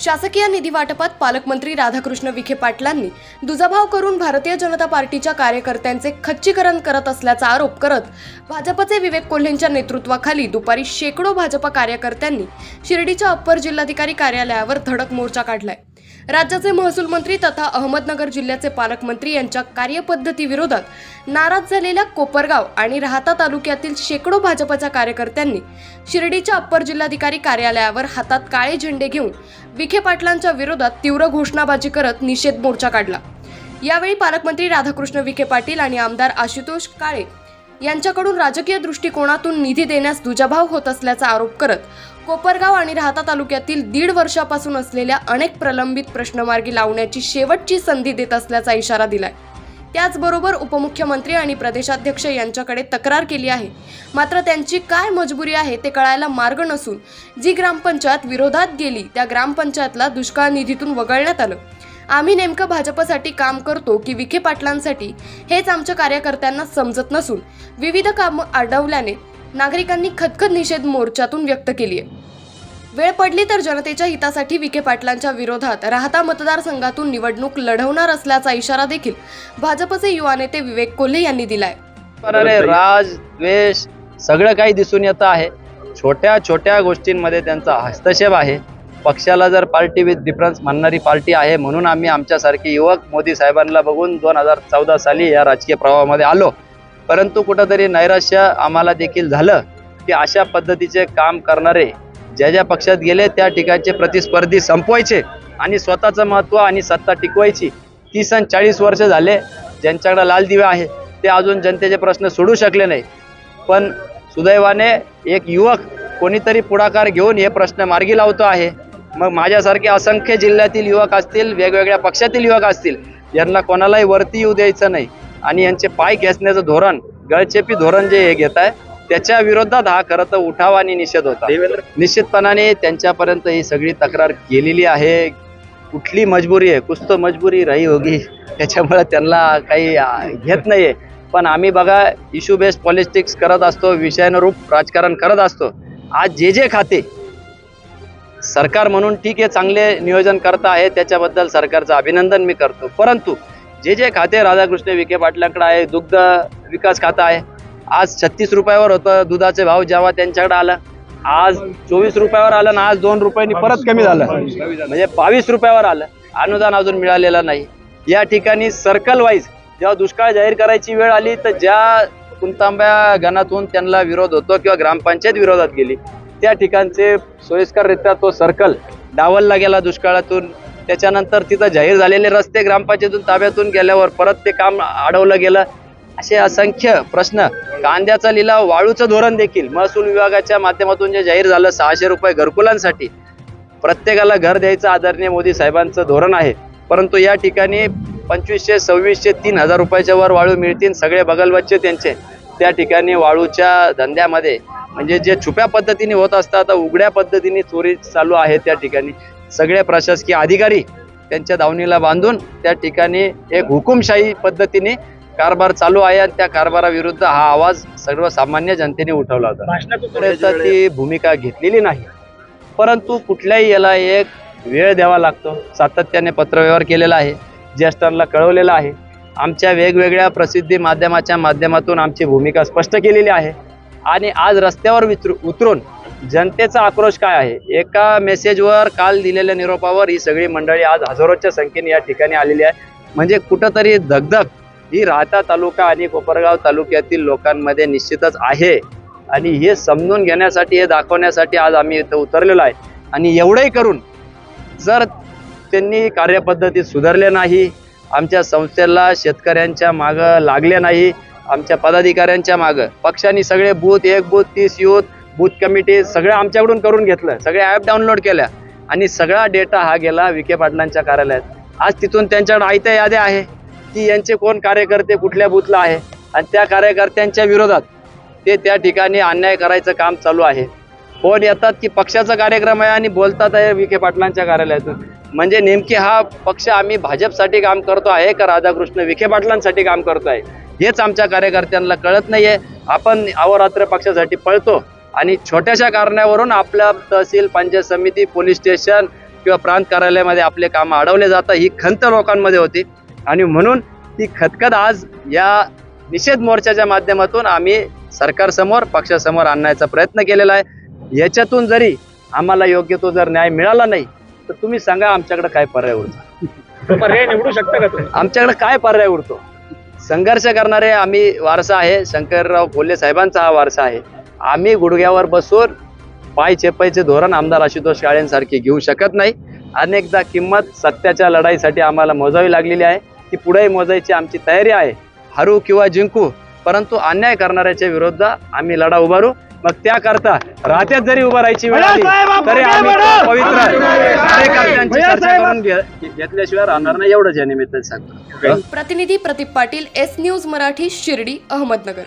शासकीय निधी वाटपात पालकमंत्री राधाकृष्ण विखे पाटलांनी दुजाभाव करून भारतीय जनता पार्टीच्या कार्यकर्त्यांचे खच्चीकरण करत असल्याचा आरोप करत भाजपचे विवेक कोल्हेंच्या नेतृत्वाखाली दुपारी शेकडो भाजप कार्यकर्त्यांनी शिर्डीच्या अप्पर जिल्हाधिकारी कार्यालयावर धडक मोर्चा काढलाय। राज्याचे महसूल मंत्री तथा अहमदनगर जिल्ह्याचे पालकमंत्री यांच्या कार्यपद्धतीविरोधात नाराज झालेल्या कोपरगाव आणि राहाता तालुक्यातील शेकडो भाजपच्या कार्यकर्त्यांनी शिर्डीच्या अप्पर जिल्हाधिकारी कार्यालयावर हातात काळे झेंडे घेऊन विखे पाटलांच्या विरोधात तीव्र घोषणाबाजी करत निषेध मोर्चा काढला। यावेळी पालकमंत्री राधाकृष्ण विखे पाटील आणि आमदार आशुतोष काळे यांच्याकडून राजकीय दृष्टिकोनातून निधी देण्यास दुजाभाव होत असल्याचा आरोप करत कोपरगाव आणि राहाता तालुक्यातील 1.5 वर्षापासून असलेल्या अनेक प्रलंबित प्रश्न मार्गी लावण्याची शेवटची संधी देत असल्याचा इशारा दिलाय। त्याचबरोबर उपमुख्यमंत्री आणि प्रदेशाध्यक्ष यांच्याकडे तक्रार केली आहे, मात्र त्यांची काय मजबुरी आहे ते कळायला मार्ग नसून जी ग्रामपंचायत विरोधात गेली त्या ग्रामपंचायतला दुष्काळ निधीतून वगळण्यात आलं। आम्ही नेमकं भाजपसाठी काम करतो की विखे पाटलांसाठी हेच आमच्या कार्यकर्त्यांना समजत नसून विविध कामं अडवल्याने नागरिकांनी खदखद निषेध मोर्चातून व्यक्त केली आहे। वेळ पडली तर जनतेच्या हितासाठी विखे पाटलांच्या विरोधात राहाता मतदारसंघातून निवडणूक लढवणार असल्याचा इशारा देखील भाजपचे युवा नेते विवेक कोल्हे यांनी दिलाय। राज द्वेष सगळं काही दिसून येत आहे। छोट्या छोट्या गोष्टींमध्ये त्यांचा हस्तक्षेप आहे। पक्षाला जर पार्टी विथ डिफरन्स म्हणणारी पार्टी आहे म्हणून आम्ही आमच्यासारखे युवक मोदी साहेबांना बघून 2014 साली या राजकीय प्रवाहामध्ये आलो, परंतु कुठेतरी नैराश्य आम्हाला देखील झालं की अशा पद्धतीचे काम करणारे ज्या ज्या पक्षात गेले त्या ठिकाणचे प्रतिस्पर्धी संपवायचे आणि स्वतःचं महत्त्व आणि सत्ता टिकवायची। 30 आणि 40 वर्ष झाले ज्यांच्याकडे लाल दिवे आहे ते अजून जनतेचे प्रश्न सोडू शकले नाही, पण सुदैवाने एक युवक कोणीतरी पुढाकार घेऊन हे प्रश्न मार्गी लावतो आहे। मग माझ्यासारखे असंख्य जिल्ह्यातील युवक असतील, वेगवेगळ्या पक्षातील युवक असतील, यांना कोणालाही वरती येऊ द्यायचं नाही आणि यांचे पाय खेचण्याचं धोरण, गळचेपी धोरण जे हे घेत आहे त्याच्या विरोधात हा खरं तर उठाव आणि निषेध होता। निश्चितपणाने त्यांच्यापर्यंत ही सगळी तक्रार गेलेली आहे। कुठली मजबुरी आहे, कुछ तो मजबुरी रही होगी, त्याच्यामुळे त्यांना काही घेत नाहीये। पण आम्ही बघा इश्यू बेस्ड पॉलिटिक्स करत असतो, विषयानुरूप राजकारण करत असतो। आज जे खाते सरकार म्हणून ठीक आहे, चांगले नियोजन करता आहे, त्याच्याबद्दल सरकारचं अभिनंदन मी करतो, परंतु जे खाते राधाकृष्ण विखे पाटलांकडे आहे, दुग्ध विकास खातं आहे, आज 36 रुपयावर होतं दुधाचे भाव, जेव्हा त्यांच्याकडे आलं आज 24 रुपयावर आलं आणि आज 2 रुपयांनी परत कमी झालं, म्हणजे 22 रुपयावर आलं। अनुदान अजून मिळालेलं नाही। या ठिकाणी सर्कल वाईज जेव्हा दुष्काळ जाहीर करायची वेळ आली तर ज्या कुंतांब्या गणातून त्यांना विरोध होतो किंवा ग्रामपंचायत विरोधात गेली त्या ठिकाणचे सोयीस्कररित्या तो सर्कल डावलला गेला दुष्काळातून। त्याच्यानंतर तिथं जाहीर झालेले रस्ते ग्रामपंचायतून ताब्यातून गेल्यावर परत ते काम अडवलं गेलं। असे असंख्य प्रश्न, कांद्याचा लिलाव, वाळूचं धोरण देखील महसूल विभागाच्या माध्यमातून जे जाहीर झालं 600 रुपये घरकुलांसाठी, प्रत्येकाला घर द्यायचं आदरणीय मोदी साहेबांचं धोरण आहे, परंतु या ठिकाणी 2500, 2600, 3000 रुपयाच्या वर वाळू मिळतील। सगळे बगलबच्चे त्यांचे त्या ठिकाणी वाळूच्या धंद्यामध्ये म्हणजे जे छुप्या पद्धतीने होत असतात, उघड्या पद्धतीने चोरी चालू आहे। त्या ठिकाणी सगळे प्रशासकीय अधिकारी त्यांच्या दावणीला बांधून त्या ठिकाणी एक हुकुमशाही पद्धतीने कारभार चालू आहे आणि त्या कारभाराविरुद्ध हा आवाज सर्वसामान्य जनतेने उठवला होता। ती भूमिका घेतलेली नाही, परंतु कुठल्याही याला एक वेळ द्यावा लागतो। सातत्याने पत्रव्यवहार केलेला आहे, ज्येष्ठांना कळवलेलं आहे, आमच्या वेगवेगळ्या प्रसिद्धी माध्यमाच्या माध्यमातून आमची भूमिका स्पष्ट केलेली आहे आणि आज रस्त्यावर उतरून जनतेचा आक्रोश काय आहे, एका मेसेजवर काल दिलेल्या निरोपावर ही सगळी मंडळी आज हजारोच्या संख्येने या ठिकाणी आलेली आहे। म्हणजे कुठंतरी दगदग ही राहाता तालुका आणि कोपरगाव तालुक्यातील लोकांमध्ये निश्चितच आहे आणि हे समजून घेण्यासाठी, हे दाखवण्यासाठी आज आम्ही इथं उतरलेलो आहे। आणि एवढंही करून जर त्यांनी कार्यपद्धती सुधारले नाही, आमच्या संस्थेला शेतकऱ्यांच्या मागं लागले नाही, आमच्या पदाधिकाऱ्यांच्या मागं पक्षांनी सगळे बूथ, एक बूथ 30 युथ बूथ कमिटी सगळं आमच्याकडून करून घेतलं, सगळे ॲप डाउनलोड केल्या आणि सगळा डेटा हा गेला विखे पाटलांच्या कार्यालयात। आज तिथून त्यांच्याकडे आयत्या याद्या आहे की यांचे कोण कार्यकर्ते कुठल्या बूथला आहे आणि त्या कार्यकर्त्यांच्या विरोधात ते त्या ठिकाणी अन्याय करायचं काम चालू आहे। फोन येतात की पक्षाचा कार्यक्रम आहे आणि बोलतात आहे विखे पाटलांच्या कार्यालयातून। म्हणजे नेमकी हा पक्ष आम्ही भाजपसाठी काम करतो आहे का राधाकृष्ण विखे पाटलांसाठी काम करतो आहे हेच आमच्या कार्यकर्त्यांना कळत नाहीये। आपण अहोरात्र पक्षासाठी पळतो आणि छोट्याशा कारणावरून आपल्या तहसील, पंचायत समिती, पोलीस स्टेशन किंवा प्रांत कार्यालयामध्ये आपले कामं अडवले जातात, ही खंत लोकांमध्ये होती. आणि म्हणून ती खतखत आज या निषेध मोर्चाच्या माध्यमातून आम्ही सरकारसमोर पक्षासमोर आणण्याचा प्रयत्न केलेला आहे. याच्यातून जरी आम्हाला योग्य तो जर न्याय मिळाला नाही तर तुम्ही सांगा आमच्याकडे काय पर्याय उरतो? पर्याय निवडू शकता का तुम्ही? आमच्याकडे काय पर्याय उरतो? संघर्ष करणारे आम्ही वारसा आहे, शंकरराव कोल्हे साहेबांचा हा वारसा आहे. आम्ही गुडघ्यावर बसून पाय चेपायचे धोरण आमदार आशुतोष काळेंसारखे घेऊ शकत नाही. अनेकदा किंमत सत्याच्या लढाईसाठी आम्हाला मोजावी लागलेली आहे. ती पुढे मोजायची आमची तयारी आहे. हरू किंवा जिंकू, परंतु अन्याय करणाऱ्याच्या विरोधात आम्ही लढा उभारू. मग त्याकरता राहत्यात जरी उभं राहायची वेळ आली तरी आम्ही पवित्र कार्यकर्त्यांची चर्चा करून घेतल्याशिवाय राहणार नाही, एवढंच या निमित्ताने सांगतो. प्रतिनिधी प्रदीप पाटील, एस न्यूज मराठी, शिर्डी, अहमदनगर.